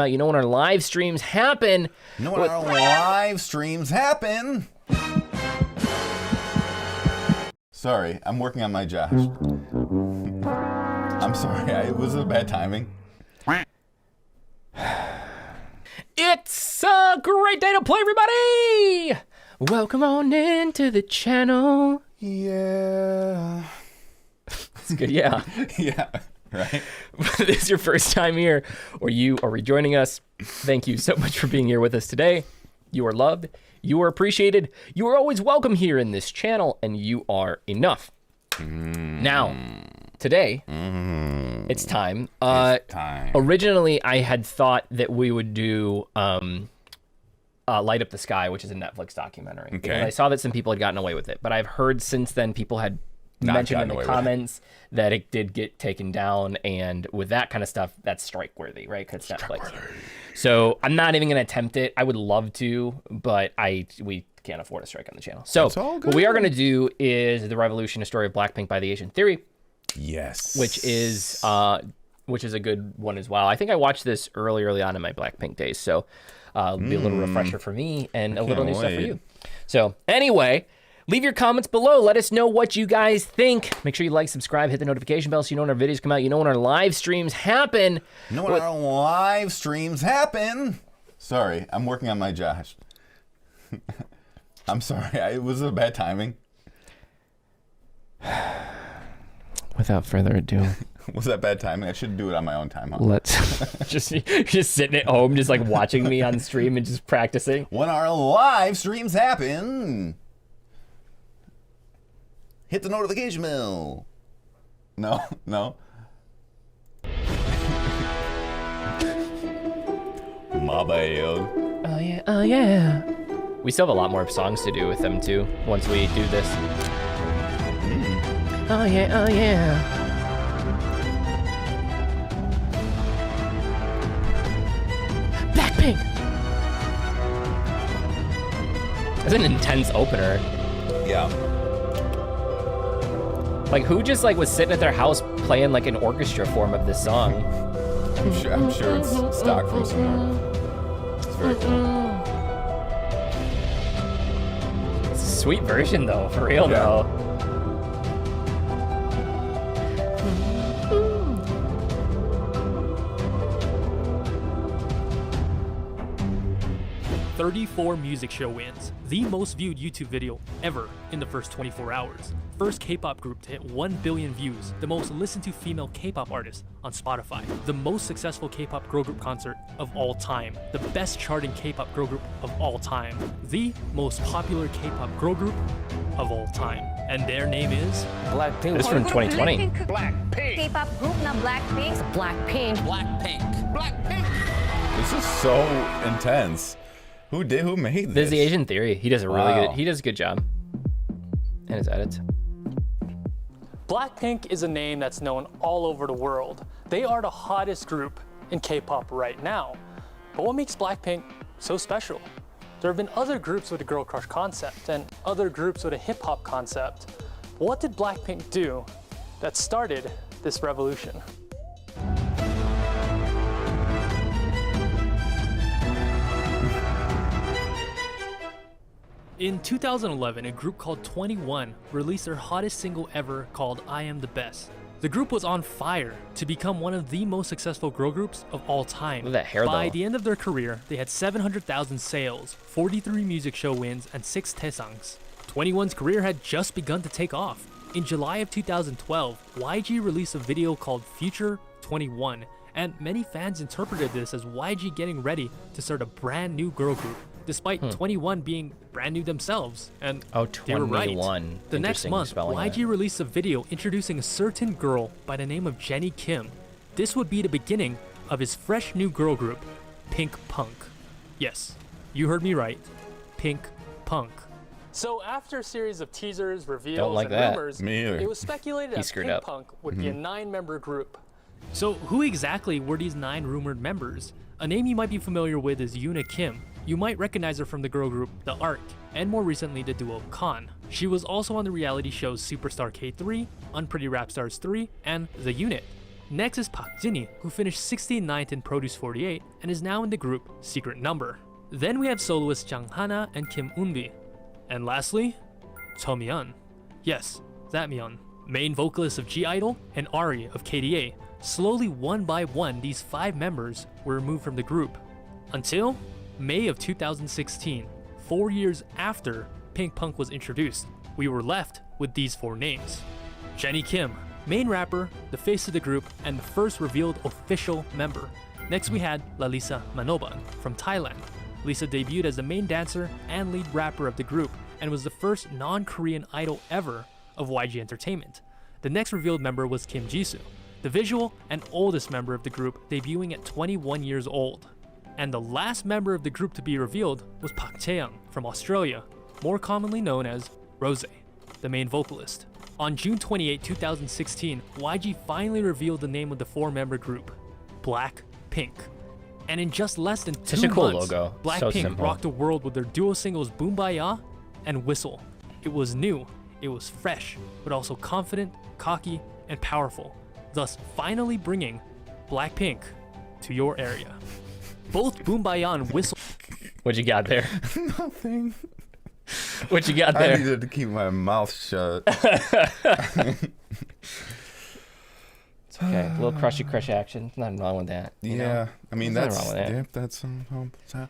You know when our live streams happen. You know when our live streams happen. Sorry, I'm working on my Josh. I'm sorry, it was a bad timing. It's a great day to play, everybody! Welcome on into the channel. Yeah. That's good, yeah. Yeah, right? If this is your first time here, or you are rejoining us, thank you so much for being here with us today. You are loved, you are appreciated, you are always welcome here in this channel, and you are enough. Now, today, it's time. It's time. Originally, I had thought that we would do Light Up the Sky, which is a Netflix documentary. Okay. Because I saw that some people had gotten away with it, but I've heard since then people had mentioned in the comments that it did get taken down, and with that kind of stuff, that's strike-worthy, right? Because it's Netflix. So I'm not even going to attempt it. I would love to, but we can't afford a strike on the channel. So what we are going to do is The Revolution, a story of Blackpink by the Asian Theory. Yes. Which is a good one as well. I think I watched this early on in my Blackpink days, so it'll be a little refresher for me and a little new stuff for you. So anyway, leave your comments below. Let us know what you guys think. Make sure you like, subscribe, hit the notification bell so you know when our videos come out. You know when our live streams happen. You know when our live streams happen. Sorry, I'm working on my Josh. I'm sorry, it was a bad timing. Without further ado. Was that bad timing? I should do it on my own time, huh? Let's just sitting at home, just like watching me on stream and just practicing. When our live streams happen. Hit the notification bell. No. My bad. Oh yeah. We still have a lot more songs to do with them too, once we do this. Oh yeah. Blackpink! That's an intense opener. Yeah. Like, who just like was sitting at their house playing like an orchestra form of this song? I'm sure it's stock from somewhere. It's very cool. It's a sweet version though, for real though. 34 music show wins, the most viewed YouTube video ever in the first 24 hours. First K-pop group to hit 1 billion views, the most listened to female K-pop artist on Spotify, the most successful K-pop girl group concert of all time, the best charting K-pop girl group of all time, the most popular K-pop girl group of all time. And their name is Blackpink. This is from 2020. Blackpink. K-pop group na Blackpink. Blackpink. This is so intense. Who made this? This is the Asian Theory. He does a he does a good job. And his edits. Blackpink is a name that's known all over the world. They are the hottest group in K-pop right now. But what makes Blackpink so special? There have been other groups with a girl crush concept and other groups with a hip-hop concept. What did Blackpink do that started this revolution? In 2011, a group called 21 released their hottest single ever called I Am the Best. The group was on fire to become one of the most successful girl groups of all time. Look at that hair, By though. the end of their career, they had 700,000 sales, 43 music show wins, and 6 taesangs. 21's career had just begun to take off. In July of 2012, YG released a video called Future 21, and many fans interpreted this as YG getting ready to start a brand new girl group, despite 21 being brand new themselves. And they were right. The next month, YG released a video introducing a certain girl by the name of Jennie Kim. This would be the beginning of his fresh new girl group, Pink Punk. Yes, you heard me right, Pink Punk. So after a series of teasers, reveals, and rumors, it was speculated that Pink Punk would be a 9-member group. So who exactly were these 9 rumored members? A name you might be familiar with is Yoona Kim. You might recognize her from the girl group The Ark, and more recently the duo Khan. She was also on the reality shows Superstar K3, Unpretty Rap Stars 3, and The Unit. Next is Park Jin-hee, who finished 69th in Produce 48 and is now in the group Secret Number. Then we have soloists Jang Hana and Kim Eunbi. And lastly, Cho Mi-yeon. Yes, that Mi-yeon. Main vocalist of G-Idol and Ari of KDA. Slowly one by one, these 5 members were removed from the group. Until May of 2016, 4 years after Pink Punk was introduced, we were left with these 4 names. Jennie Kim, main rapper, the face of the group, and the first revealed official member. Next we had Lalisa Manoban from Thailand. Lisa debuted as the main dancer and lead rapper of the group and was the first non-Korean idol ever of YG Entertainment. The next revealed member was Kim Jisoo, the visual and oldest member of the group, debuting at 21 years old. And the last member of the group to be revealed was Park Chae-young from Australia, more commonly known as Rose, the main vocalist. On June 28, 2016, YG finally revealed the name of the 4-member group, Blackpink. And in just less than 2 Such a cool months, logo. So Blackpink simple. rocked the world with their duo singles Boombayah and Whistle. It was new, it was fresh, but also confident, cocky, and powerful, thus finally bringing Blackpink to your area. Both Boombayah and Whistle. What you got there? Nothing. What you got I there? needed to keep my mouth shut. Okay, a little crushy crush action. Nothing wrong with that. You know? Yeah, I mean There's that's nothing wrong with that.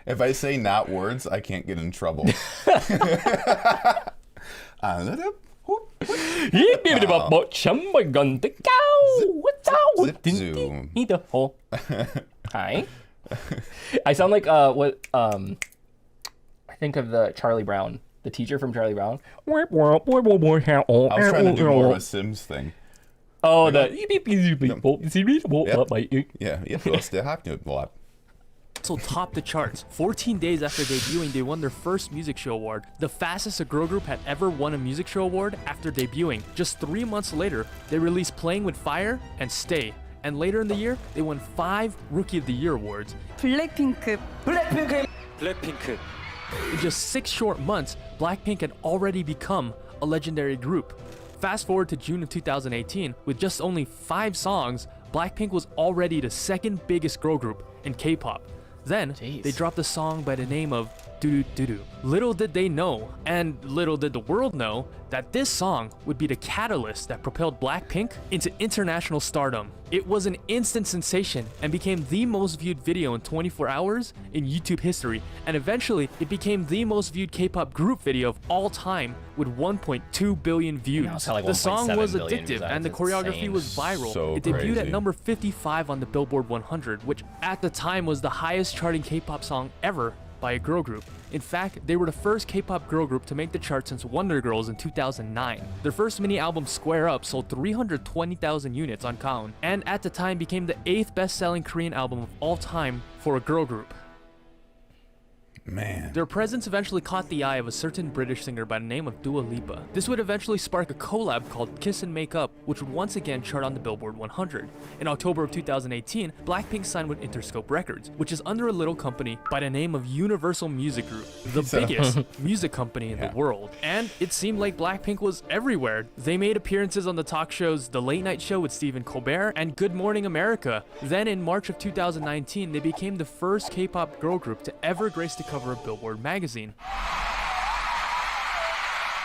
If I say not words, I can't get in trouble. Hi. I sound like what I think of the Charlie Brown, the teacher from Charlie Brown. I was trying to do more of a Sims thing. Oh, the Yeah, Also topped the charts. 14 days after debuting, they won their first music show award, the fastest a girl group had ever won a music show award after debuting. Just 3 months later, they released Playing with Fire and Stay. And later in the year, they won 5 Rookie of the Year awards. 블랙핑크. In just 6 short months, Blackpink had already become a legendary group. Fast forward to June of 2018, with just only 5 songs, Blackpink was already the 2nd biggest girl group in K-pop. Then, they dropped a song by the name of Doo Doo Doo. Little did they know, and little did the world know, that this song would be the catalyst that propelled Blackpink into international stardom. It was an instant sensation and became the most viewed video in 24 hours in YouTube history, and eventually it became the most viewed K-pop group video of all time with 1.2 billion views. Now it's got like The song 1.7 was billion addictive views. and the That's choreography insane. was viral. So It debuted at crazy. number 55 on the Billboard 100, which at the time was the highest charting K-pop song ever by a girl group. In fact, they were the first K-pop girl group to make the chart since Wonder Girls in 2009. Their first mini album Square Up sold 320,000 units on Kaon, and at the time became the 8th best-selling Korean album of all time for a girl group. Man. Their presence eventually caught the eye of a certain British singer by the name of Dua Lipa. This would eventually spark a collab called Kiss and Make Up, which would once again chart on the Billboard 100. In October of 2018, Blackpink signed with Interscope Records, which is under a little company by the name of Universal Music Group, the biggest music company in the world. And it seemed like Blackpink was everywhere. They made appearances on the talk shows The Late Night Show with Stephen Colbert and Good Morning America. Then in March of 2019, they became the first K-pop girl group to ever grace the cover of Billboard magazine.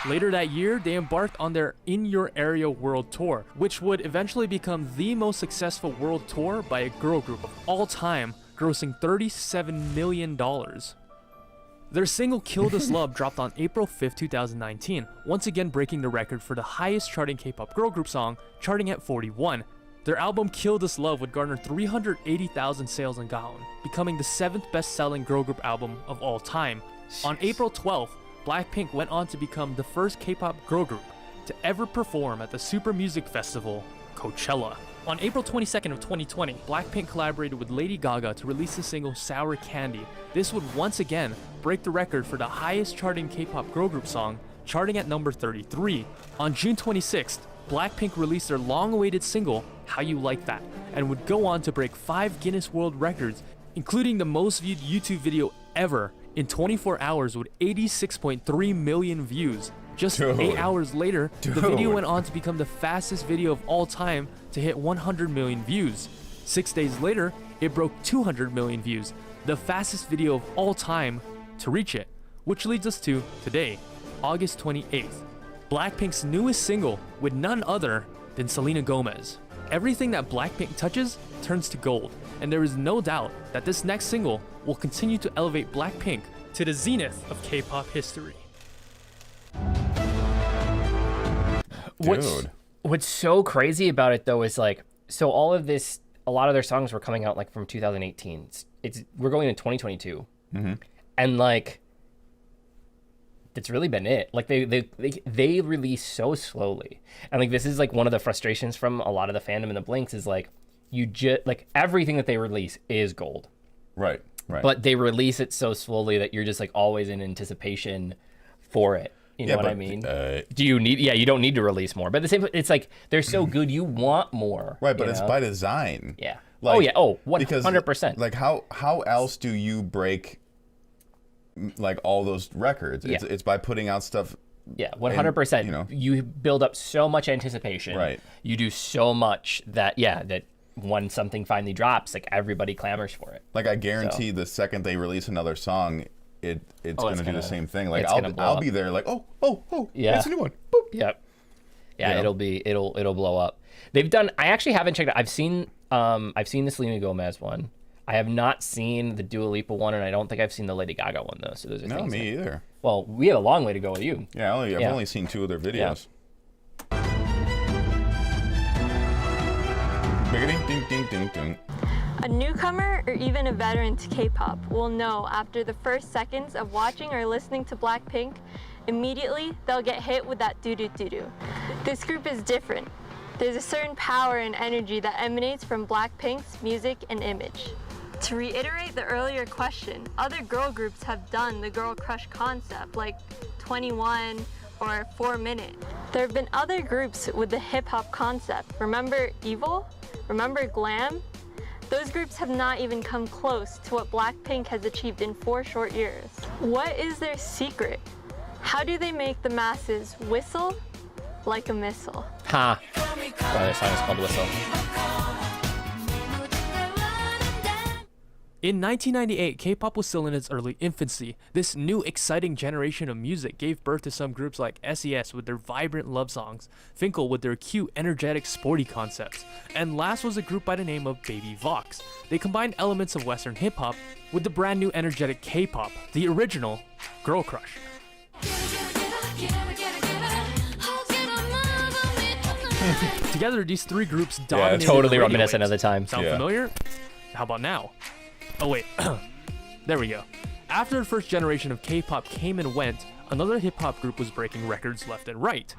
Later that year, they embarked on their In Your Area World Tour, which would eventually become the most successful world tour by a girl group of all time, grossing $37 million. Their single Kill This Love dropped on April 5th, 2019, once again breaking the record for the highest charting K-pop girl group song, charting at 41. Their album Kill This Love would garner 380,000 sales in Gaon, becoming the 7th best-selling girl group album of all time. On April 12th, Blackpink went on to become the first K-pop girl group to ever perform at the Super Music Festival, Coachella. On April 22nd of 2020, Blackpink collaborated with Lady Gaga to release the single Sour Candy. This would once again break the record for the highest charting K-pop girl group song, charting at number 33. On June 26th, Blackpink released their long-awaited single, How You Like That, and would go on to break 5 Guinness World Records, including the most viewed YouTube video ever in 24 hours with 86.3 million views. Just Dude. 8 hours later, the video went on to become the fastest video of all time to hit 100 million views. 6 days later, it broke 200 million views, the fastest video of all time to reach it, which leads us to today, August 28th, Blackpink's newest single with none other than Selena Gomez. Everything that Blackpink touches turns to gold, and there is no doubt that this next single will continue to elevate Blackpink to the zenith of K-pop history. What's so crazy about it though is like, so all of this, a lot of their songs were coming out like from 2018. We're going into 2022, and like, that's really been it. Like they release so slowly, and like this is like one of the frustrations from a lot of the fandom in the Blinks is like, you just like everything that they release is gold, Right. but they release it so slowly that you're just like always in anticipation for it. You know what I mean? Do you need? Yeah, you don't need to release more. But at the same, it's like they're so good, you want more. Right, but it's by design. Yeah. Like, 100%. Like how else do you break like all those records? It's by putting out stuff. Yeah, 100%. You build up so much anticipation. Right. You do so much that when something finally drops, like everybody clamors for it. Like I guarantee the second they release another song, it's gonna do the same thing. Like I'll be there like yeah, it's a new one. Boop. Yep. Yeah, it'll blow up. They've done. I actually haven't checked it. I've seen the Selena Gomez one. I have not seen the Dua Lipa one, and I don't think I've seen the Lady Gaga one though. So those are things. Me either. Well, we have a long way to go with you. Yeah, I've only seen 2 of their videos. Ding, ding, ding, ding. A newcomer or even a veteran to K-pop will know after the first seconds of watching or listening to Blackpink, immediately they'll get hit with that doo-doo-doo-doo. This group is different. There's a certain power and energy that emanates from Blackpink's music and image. To reiterate the earlier question, other girl groups have done the girl crush concept like 21 or 4 Minute. There have been other groups with the hip-hop concept. Remember Evil? Remember Glam? Those groups have not even come close to what Blackpink has achieved in 4 short years. What is their secret? How do they make the masses whistle like a missile? Ha! Why their song is called Whistle. In 1998, K-pop was still in its early infancy. This new exciting generation of music gave birth to some groups like SES with their vibrant love songs, Finkel with their cute, energetic, sporty concepts, and last was a group by the name of Baby Vox. They combined elements of Western hip-hop with the brand new energetic K-pop, the original Girl Crush. Together, these 3 groups dominated. Totally the radio reminiscent waves. of the time. Sound familiar? How about now? Oh wait, there we go. After the first generation of K-pop came and went, another hip-hop group was breaking records left and right.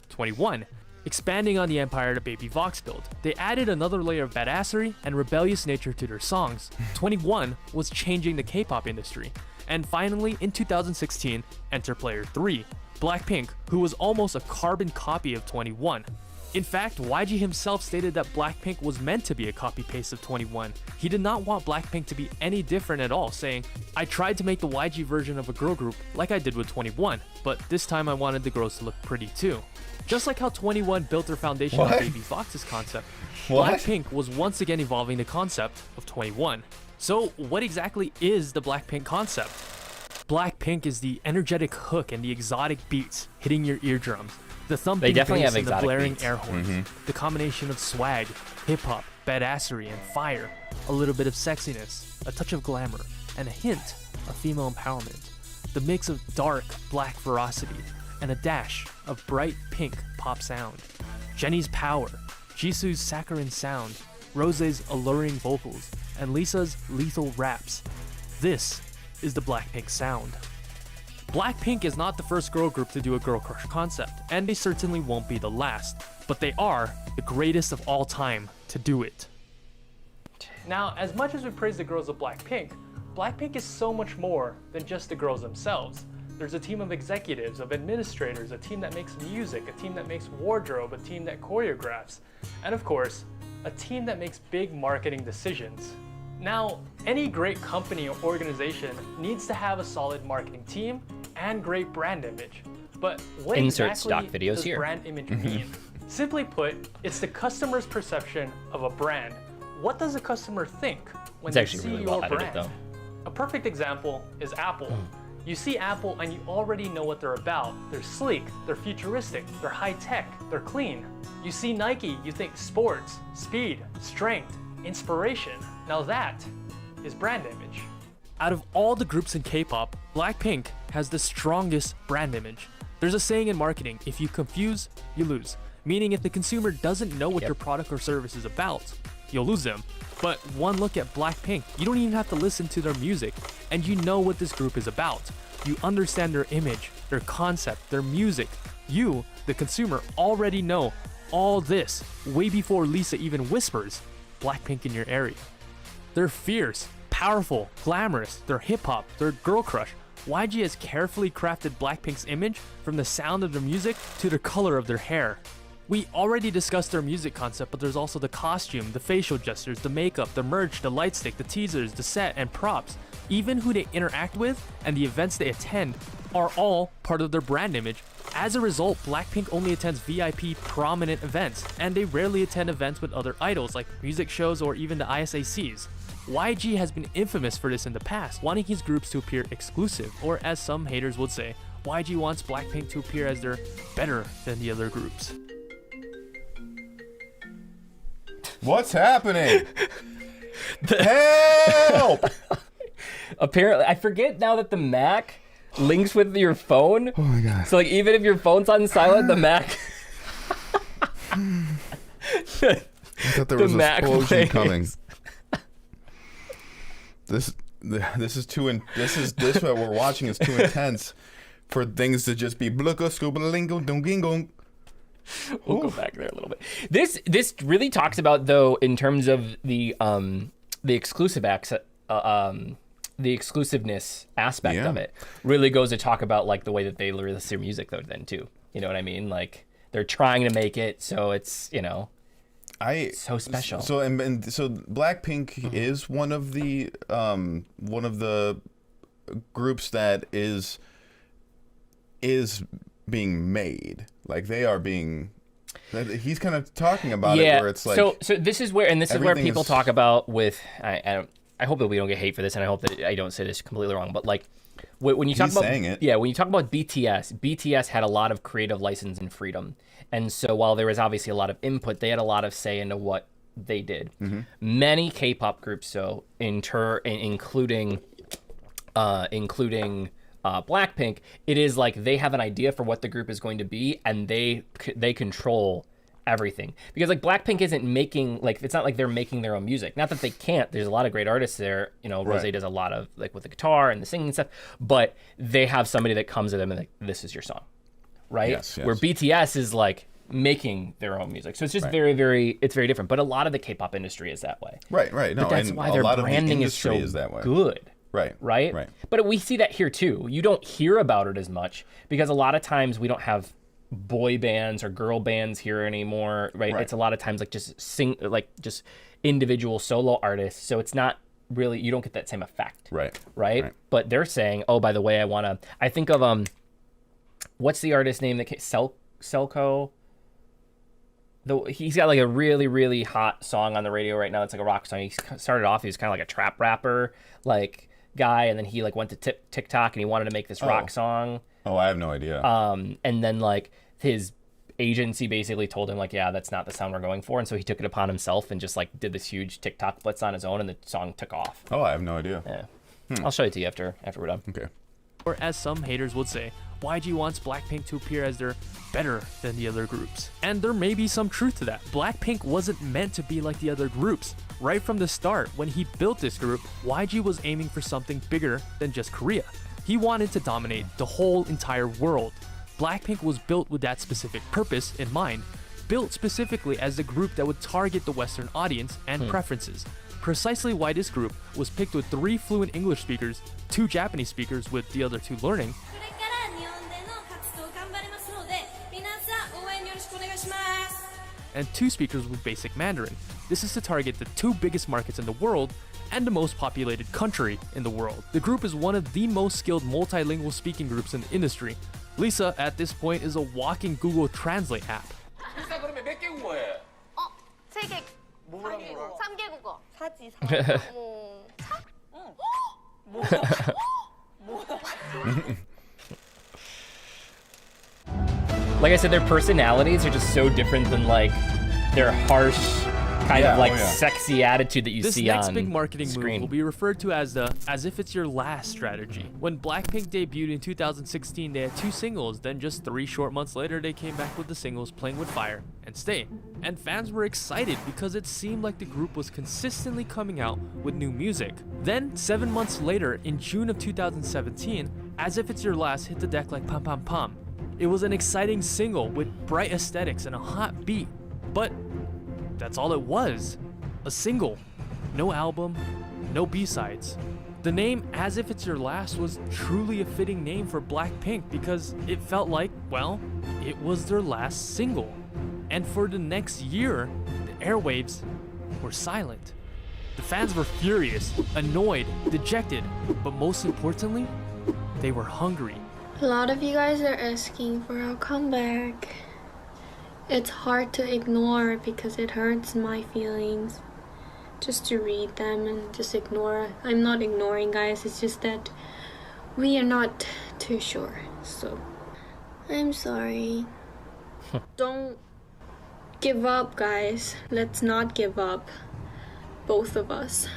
#21. Expanding on the empire that Baby Vox built, they added another layer of badassery and rebellious nature to their songs. 21 was changing the K-pop industry. And finally, in 2016, enter player 3, Blackpink, who was almost a carbon copy of 21. In fact, YG himself stated that Blackpink was meant to be a copy-paste of 21. He did not want Blackpink to be any different at all, saying, "I tried to make the YG version of a girl group like I did with 21, but this time I wanted the girls to look pretty too." Just like how 21 built their foundation on Baby Fox's concept, Blackpink was once again evolving the concept of 21. So what exactly is the Blackpink concept? Blackpink is the energetic hook and the exotic beats hitting your eardrums. The thumping bass and the blaring air horns. The combination of swag, hip-hop, badassery, and fire. A little bit of sexiness, a touch of glamour, and a hint of female empowerment. The mix of dark, black ferocity, and a dash of bright pink pop sound. Jennie's power, Jisoo's saccharine sound, Rose's alluring vocals, and Lisa's lethal raps. This is the Blackpink sound. Blackpink is not the first girl group to do a girl crush concept, and they certainly won't be the last, but they are the greatest of all time to do it. Now, as much as we praise the girls of Blackpink, Blackpink is so much more than just the girls themselves. There's a team of executives, of administrators, a team that makes music, a team that makes wardrobe, a team that choreographs, and of course, a team that makes big marketing decisions. Now, any great company or organization needs to have a solid marketing team and great brand image. But what Insert exactly stock videos does here. brand image mean? Simply put, it's the customer's perception of a brand. What does a customer think when It's they actually see really your well edited, brand? though. A perfect example is Apple. You see Apple and you already know what they're about. They're sleek, they're futuristic, they're high tech, they're clean. You see Nike, you think sports, speed, strength, inspiration. Now that is brand image. Out of all the groups in K-pop, Blackpink has the strongest brand image. There's a saying in marketing, if you confuse, you lose. Meaning if the consumer doesn't know what your product or service is about, you'll lose them. But one look at Blackpink, you don't even have to listen to their music, and you know what this group is about. You understand their image, their concept, their music. You, the consumer, already know all this way before Lisa even whispers Blackpink in your area. They're fierce, powerful, glamorous, they're hip-hop, they're girl crush. YG has carefully crafted Blackpink's image from the sound of their music to the color of their hair. We already discussed their music concept, but there's also the costume, the facial gestures, the makeup, the merch, the light stick, the teasers, the set, and props. Even who they interact with and the events they attend are all part of their brand image. As a result, Blackpink only attends VIP prominent events, and they rarely attend events with other idols like music shows or even the ISACs. YG has been infamous for this in the past, wanting his groups to appear exclusive, or as some haters would say, YG wants Blackpink to appear as they're better than the other groups. What's happening? Help! Apparently, I forget now that the Mac links with your phone. Oh my god. So like even if your phone's on silent, the Mac I thought there was an Mac explosion plays. coming. This is too this what we're watching is too intense for things to just be bluka scuba lingo dong. We'll go back there a little bit. This really talks about, though, in terms of the exclusive access, the exclusiveness aspect of it, really goes to talk about like the way that they release their music, though. Then too, you know what I mean? Like they're trying to make it so it's so special. So so Blackpink is one of the groups that is being made. Like they are being. He's kind of talking about it where it's like. So this is where people is- talk about with I hope that we don't get hate for this, and I hope that I don't say this completely wrong, but like when you talk He's about saying it. when you talk about BTS had a lot of creative license and freedom, and so while there was obviously a lot of input, they had a lot of say into what they did. Mm-hmm. Many K-pop groups, so including Blackpink, it is like they have an idea for what the group is going to be, and they control everything. Because like Blackpink isn't making, like, it's not like they're making their own music. Not that they can't. There's a lot of great artists there. You know, Rosé does a lot of like with the guitar and the singing and stuff, but they have somebody that comes to them and like, this is your song, right? Yes. Where BTS is like making their own music. So it's just very different. But a lot of the K-pop industry is that way. Right. No, But that's and why a their lot of the branding is so industry is that way. good. Right. Right? But we see that here too. You don't hear about it as much because a lot of times we don't have boy bands or girl bands here anymore, right? It's a lot of times like just individual solo artists. So it's not really, you don't get that same effect. Right? But they're saying, oh, by the way, I think of what's the artist name that Selco? He's got like a really, really hot song on the radio right now. It's like a rock song. He started off, he was kind of like a trap rapper like guy, and then he like went to TikTok and he wanted to make this rock song. Oh, I have no idea. And then like his agency basically told him like, yeah, that's not the sound we're going for, and so he took it upon himself and just like did this huge TikTok blitz on his own, and the song took off. Oh, I have no idea. Yeah. I'll show it to you after we're done. Okay. Or as some haters would say, YG wants Blackpink to appear as they're better than the other groups. And there may be some truth to that. Blackpink wasn't meant to be like the other groups. Right from the start, when he built this group, YG was aiming for something bigger than just Korea. He wanted to dominate the whole entire world. Blackpink was built with that specific purpose in mind, built specifically as the group that would target the Western audience and preferences. Precisely why this group was picked with 3 fluent English speakers, 2 Japanese speakers with the other 2 learning, and 2 speakers with basic Mandarin. This is to target the 2 biggest markets in the world and the most populated country in the world. The group is one of the most skilled multilingual speaking groups in the industry. Lisa, at this point, is a walking Google Translate app. 세 개. 뭐랑 뭐랑? 3개 국어. 사지. Like I said, their personalities are just so different than like their harsh kind of like sexy attitude that you see on This next big marketing screen. move will be referred to as the "as if it's your last" strategy. When Blackpink debuted in 2016, they had 2 singles. Then just 3 short months later, they came back with the singles "Playing with Fire" and "Stay." And fans were excited because it seemed like the group was consistently coming out with new music. Then 7 months later, in June of 2017, "As If It's Your Last" hit the deck like pam pam pam. It was an exciting single with bright aesthetics and a hot beat, but that's all it was. A single. No album, no B-sides. The name "As If It's Your Last" was truly a fitting name for Blackpink because it felt like, well, it was their last single. And for the next year, the airwaves were silent. The fans were furious, annoyed, dejected, but most importantly, they were hungry. A lot of you guys are asking for our comeback. It's hard to ignore because it hurts my feelings just to read them and just ignore. I'm not ignoring, guys, it's just that we are not too sure. So I'm sorry. Don't give up, guys. Let's not give up. Both of us.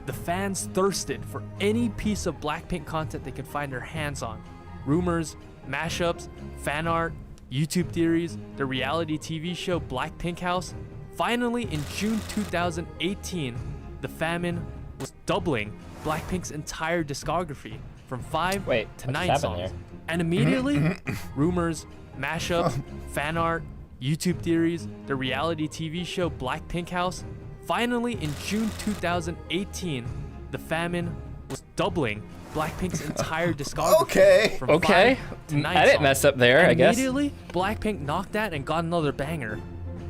The fans thirsted for any piece of Blackpink content they could find their hands on. Rumors, mashups, fan art, YouTube theories, the reality TV show Blackpink House. Finally, in June 2018, the famine was doubling Blackpink's entire discography from 5 to 9 songs. There? And immediately, rumors, mashups, fan art, YouTube theories, the reality TV show Blackpink House. Finally, in June 2018, the famine was doubling Blackpink's entire discography from 5 to 9 I didn't songs. mess up there, And I guess. immediately, Blackpink knocked that and got another banger.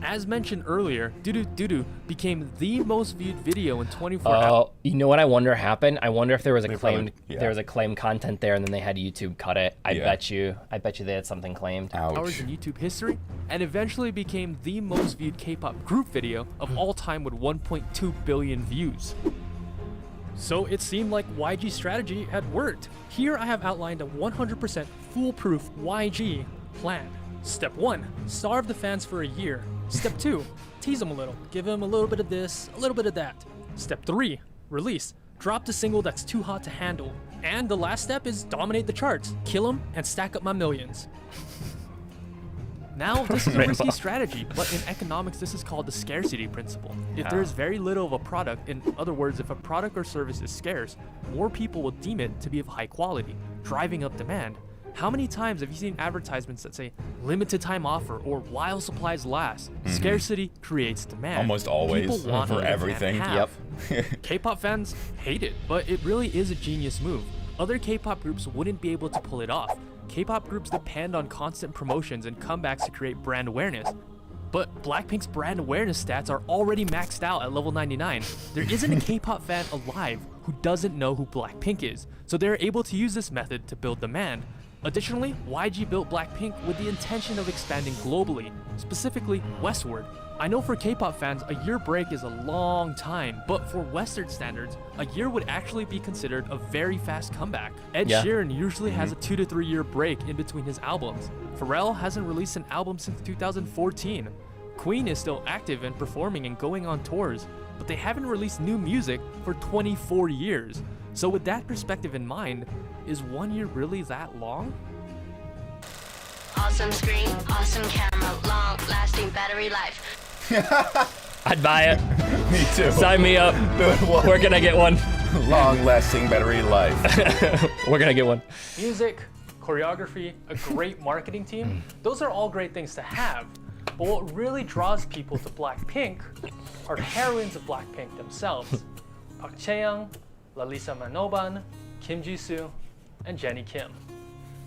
As mentioned earlier, Doo Doo Doo Doo became the most viewed video in 24 hours. Oh, you know what I wonder happened? I wonder if there was a They claimed probably- there was a claimed content there, and then they had YouTube cut it. I bet you they had something claimed. Hours in YouTube history, and eventually became the most viewed K-pop group video of all time with 1.2 billion views. So it seemed like YG's strategy had worked. Here I have outlined a 100% foolproof YG plan. Step 1, starve the fans for a year. Step 2, tease them a little, give them a little bit of this, a little bit of that. Step 3, release. Drop the single that's too hot to handle. And the last step is dominate the charts, kill them, and stack up my millions. Now, this is a risky strategy, but in economics, this is called the scarcity principle. If there's very little of a product, in other words, if a product or service is scarce, more people will deem it to be of high quality, driving up demand. How many times have you seen advertisements that say limited time offer or while supplies last? Scarcity creates demand. Almost always, People want for what they can't everything. have. K-pop fans hate it, but it really is a genius move. Other K-pop groups wouldn't be able to pull it off. K-pop groups depend on constant promotions and comebacks to create brand awareness. But Blackpink's brand awareness stats are already maxed out at level 99. There isn't a K-pop fan alive who doesn't know who Blackpink is, so they're able to use this method to build demand. Additionally, YG built Blackpink with the intention of expanding globally, specifically westward. I know for K-pop fans, a year break is a long time, but for Western standards, a year would actually be considered a very fast comeback. Ed Sheeran usually has a 2 to 3 year break in between his albums. Pharrell hasn't released an album since 2014. Queen is still active and performing and going on tours, but they haven't released new music for 24 years. So with that perspective in mind, is 1 year really that long? Awesome screen, awesome camera, long lasting battery life. I'd buy it. Me too. Sign me up. Where can I get one? Long-lasting battery life. We're gonna get one. Music, choreography, a great marketing team, those are all great things to have. But what really draws people to Blackpink are heroines of Blackpink themselves. Park Chaeyoung, Lalisa Manoban, Kim Jisoo, and Jennie Kim.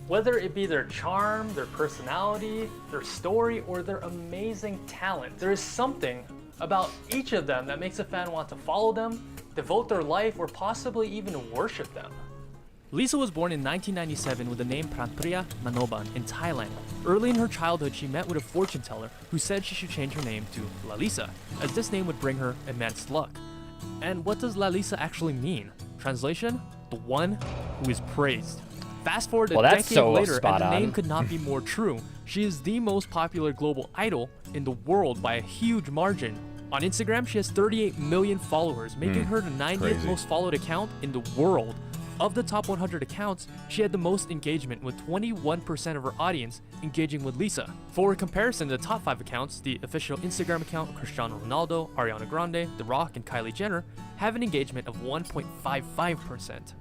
Whether it be their charm, their personality, their story, or their amazing talent, there is something about each of them that makes a fan want to follow them, devote their life, or possibly even worship them. Lisa was born in 1997 with the name Pranpriya Manoban in Thailand. Early in her childhood, she met with a fortune teller who said she should change her name to Lalisa, as this name would bring her immense luck. And what does Lalisa actually mean? Translation? The one who is praised. Fast forward a decade later, and the name could not be more true. She is the most popular global idol in the world by a huge margin. On Instagram, she has 38 million followers, making her the 90th most followed account in the world. Of the top 100 accounts, she had the most engagement, with 21% of her audience engaging with Lisa. For comparison, the top 5 accounts, the official Instagram account, Cristiano Ronaldo, Ariana Grande, The Rock, and Kylie Jenner, have an engagement of 1.55%.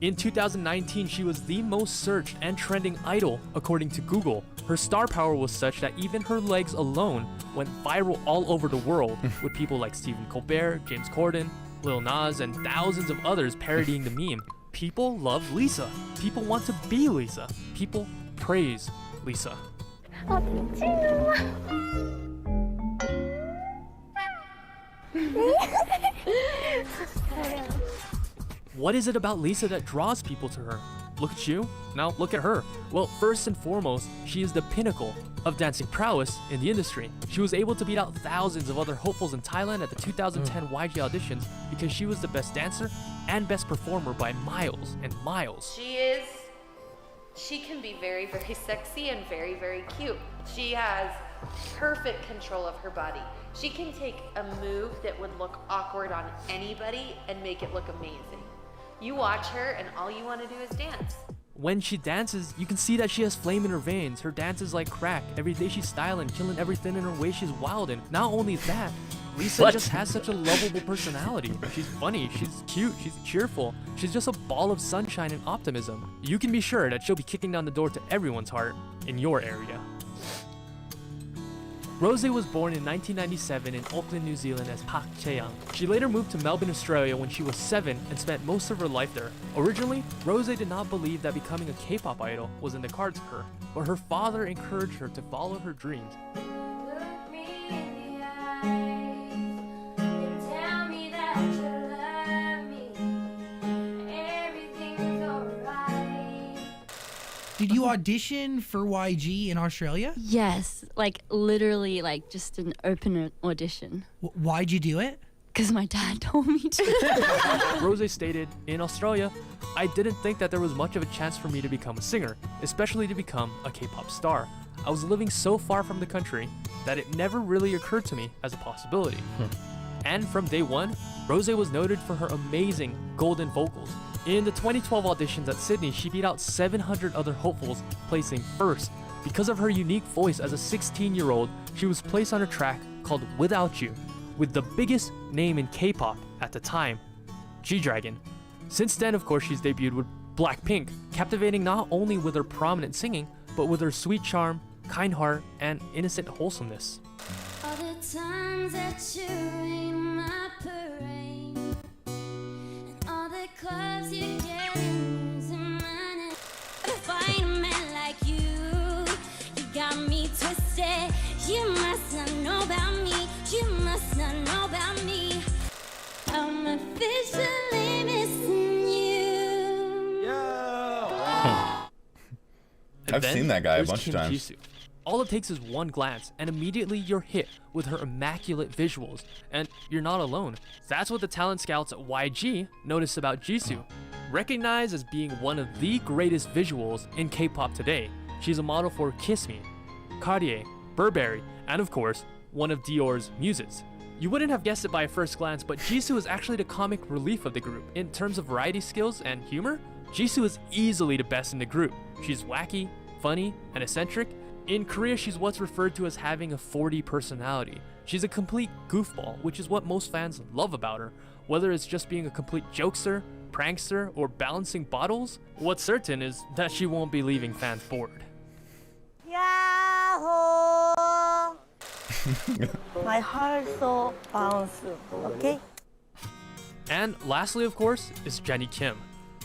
In 2019, she was the most searched and trending idol according to Google. Her star power was such that even her legs alone went viral all over the world, with people like Stephen Colbert, James Corden, Lil Nas, and thousands of others parodying the meme. People love Lisa. People want to be Lisa. People praise Lisa. What is it about Lisa that draws people to her? Look at you, now look at her. Well, first and foremost, she is the pinnacle of dancing prowess in the industry. She was able to beat out thousands of other hopefuls in Thailand at the 2010 YG auditions because she was the best dancer and best performer by miles and miles. She can be very, very sexy and very, very cute. She has perfect control of her body. She can take a move that would look awkward on anybody and make it look amazing. You watch her and all you want to do is dance. When she dances, you can see that she has flame in her veins. Her dance is like crack. Every day she's styling, killing everything in her way. She's wildin'. Not only that, Lisa just has such a lovable personality. She's funny, she's cute, she's cheerful. She's just a ball of sunshine and optimism. You can be sure that she'll be kicking down the door to everyone's heart in your area. Rosé was born in 1997 in Auckland, New Zealand as Park Chae-young. She later moved to Melbourne, Australia when she was 7 and spent most of her life there. Originally, Rosé did not believe that becoming a K-pop idol was in the cards for her, but her father encouraged her to follow her dreams. Look me in the eyes and tell me that you love me. Everything's alright. Did you audition for YG in Australia? Yes, like literally like just an open audition. Why'd you do it? Because my dad told me to. Rosé stated, in Australia, I didn't think that there was much of a chance for me to become a singer, especially to become a K-pop star. I was living so far from the country that it never really occurred to me as a possibility. And from day one, Rosé was noted for her amazing golden vocals. In the 2012 auditions at Sydney, she beat out 700 other hopefuls, placing first. Because of her unique voice as a 16-year-old, she was placed on a track called Without You, with the biggest name in K-pop at the time, G-Dragon. Since then, of course, she's debuted with Blackpink, captivating not only with her prominent singing, but with her sweet charm, kind heart, and innocent wholesomeness. All the times that you ain't my parade, and all the clubs you get in using my name. To find a man like you got me twisted. You must not know about me. You must not know about me. I'm officially missing you. I've seen that guy a bunch of times. Jisoo. All it takes is one glance, and immediately you're hit with her immaculate visuals, and you're not alone. That's what the talent scouts at YG noticed about Jisoo. Recognized as being one of the greatest visuals in K-pop today, she's a model for Kiss Me, Cartier, Burberry, and of course, one of Dior's muses. You wouldn't have guessed it by a first glance, but Jisoo is actually the comic relief of the group. In terms of variety skills and humor, Jisoo is easily the best in the group. She's wacky, funny, and eccentric. In Korea, she's what's referred to as having a 40 personality. She's a complete goofball, which is what most fans love about her. Whether it's just being a complete jokester, prankster, or balancing bottles, what's certain is that she won't be leaving fans bored. Yahoo! My heart so bounce, okay? And lastly, of course, is Jennie Kim.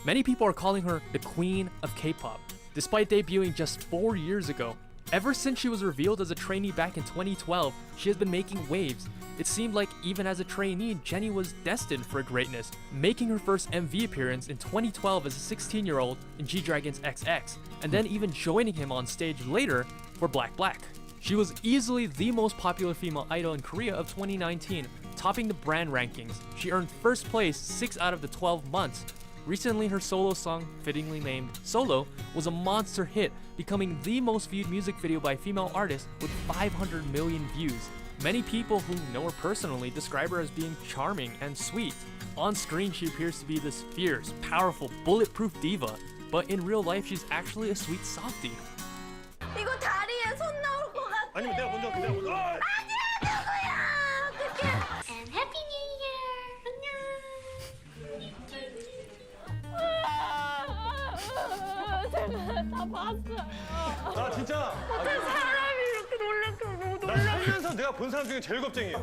Many people are calling her the queen of K-pop. despite debuting just 4 years ago. Ever since she was revealed as a trainee back in 2012, she has been making waves. It seemed like even as a trainee, Jennie was destined for greatness, making her first MV appearance in 2012 as a 16-year-old in G-Dragon's XX, and then even joining him on stage later for Black Black. She was easily the most popular female idol in Korea of 2019, topping the brand rankings. She earned first place 6 out of the 12 months. Recently, her solo song, fittingly named Solo, was a monster hit, becoming the most viewed music video by a female artist with 500 million views. Many people who know her personally describe her as being charming and sweet. On screen, she appears to be this fierce, powerful, bulletproof diva, but in real life, she's actually a sweet softie. 이거 다리에 손 나올 것 같아. 아니면 내가 먼저 아니야, 누구야? 어떡해. And Happy New Year. 제가 다 봤어요. 나 진짜. 어떤 사람이 이렇게 놀랄까 너무 나 살면서 내가 본 사람 중에 제일 겁쟁이야.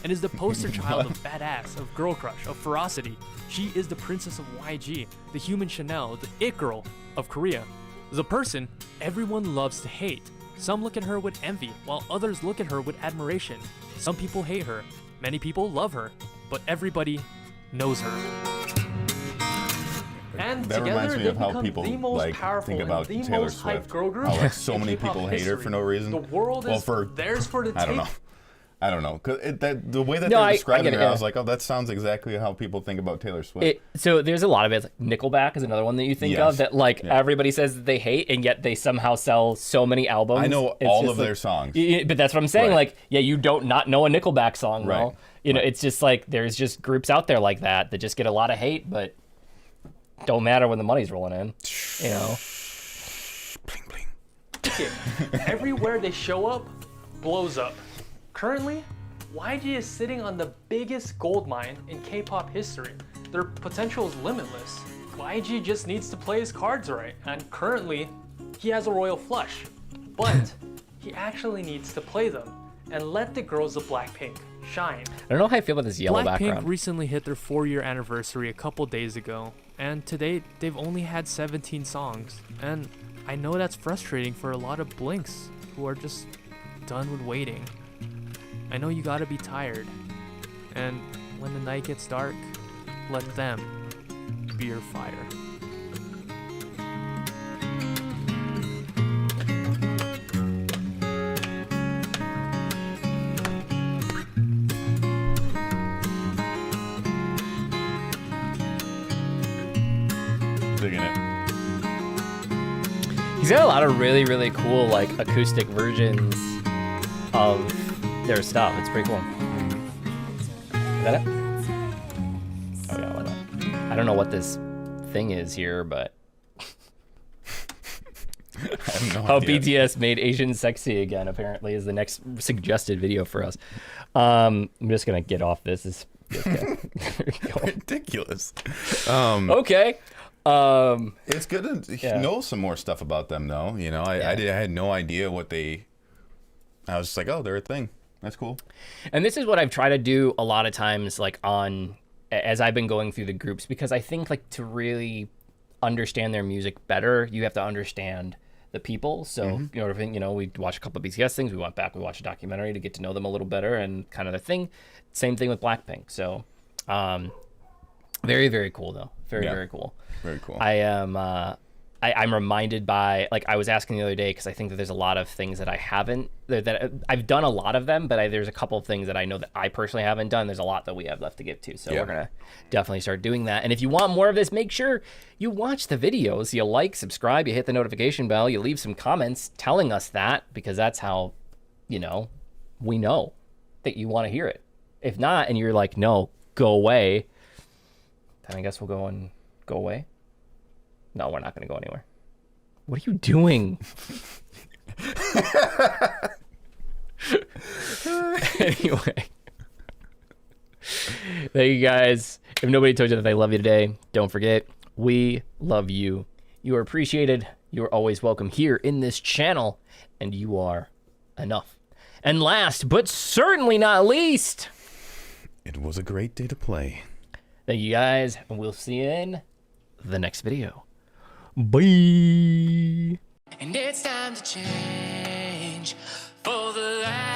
And is the poster child of badass, of girl crush, of ferocity. She is the princess of YG, the human Chanel, the it girl of Korea. The person everyone loves to hate. Some look at her with envy, while others look at her with admiration. Some people hate her, many people love her, but everybody knows her. And That together reminds me they of how become people the most like powerful think about and the Taylor most hyped Swift. girl group How like so in many K-pop people hate her history. for no reason. The world Well, is for theirs for the I don't take. know. I don't know, cause the way that No, they're I describing get her, it, yeah. I was like, oh, that sounds exactly how people think about Taylor Swift. So there's a lot of it. Like Nickelback is another one that you think Yes. of that like Yeah. everybody says that they hate, and yet they somehow sell so many albums. I know It's all just of like- their songs. But that's what I'm saying. Right. Like, yeah, you don't not know a Nickelback song. Right. Well, you know, it's just like there's just groups out there like that that just get a lot of hate, but don't matter when the money's rolling in. You know. Bling bling. Everywhere they show up, blows up. Currently, YG is sitting on the biggest gold mine in K-pop history. Their potential is limitless. YG just needs to play his cards right, and currently, he has a royal flush. But he actually needs to play them and let the girls of Blackpink shine. I don't know how I feel about this yellow Blackpink background. recently hit their 4-year anniversary a couple days ago, and to date, they've only had 17 songs. And I know that's frustrating for a lot of Blinks who are just done with waiting. I know you gotta be tired, and when the night gets dark, let them be your fire. Digging it. He's got a lot of really, really cool like acoustic versions of their stuff. It's pretty cool. Is that it? Oh yeah, why not? I don't know what this thing is here, but I have no how idea. BTS made Asian sexy again apparently is the next suggested video for us. I'm just gonna get off this. Okay. There we go. Ridiculous. Okay. It's good to Yeah. know some more stuff about them, though. You know, I had no idea what they. I was just like, oh, they're a thing. That's cool. And this is what I've tried to do a lot of times, like as I've been going through the groups, because I think like to really understand their music better, you have to understand the people. So we watched a couple of BTS things. We went back, we watched a documentary to get to know them a little better and kind of the thing. Same thing with Blackpink. So very, very cool though. Very cool. Very cool. I am. I'm reminded by like I was asking the other day because I think that there's a lot of things that I haven't that I've done a lot of them, but there's a couple of things that I know that I personally haven't done. There's a lot that we have left to get to, so we're gonna definitely start doing that. And if you want more of this, make sure you watch the videos, you like, subscribe, you hit the notification bell, you leave some comments telling us that, because that's how we know that you want to hear it. If not, and you're like, no, go away, then I guess we'll go away. No, we're not going to go anywhere. What are you doing? Anyway. Thank you guys. If nobody told you that they love you today, don't forget, we love you. You are appreciated. You are always welcome here in this channel, and you are enough. And last, but certainly not least, it was a great day to play. Thank you guys, and we'll see you in the next video. Bye. And it's time to change for the last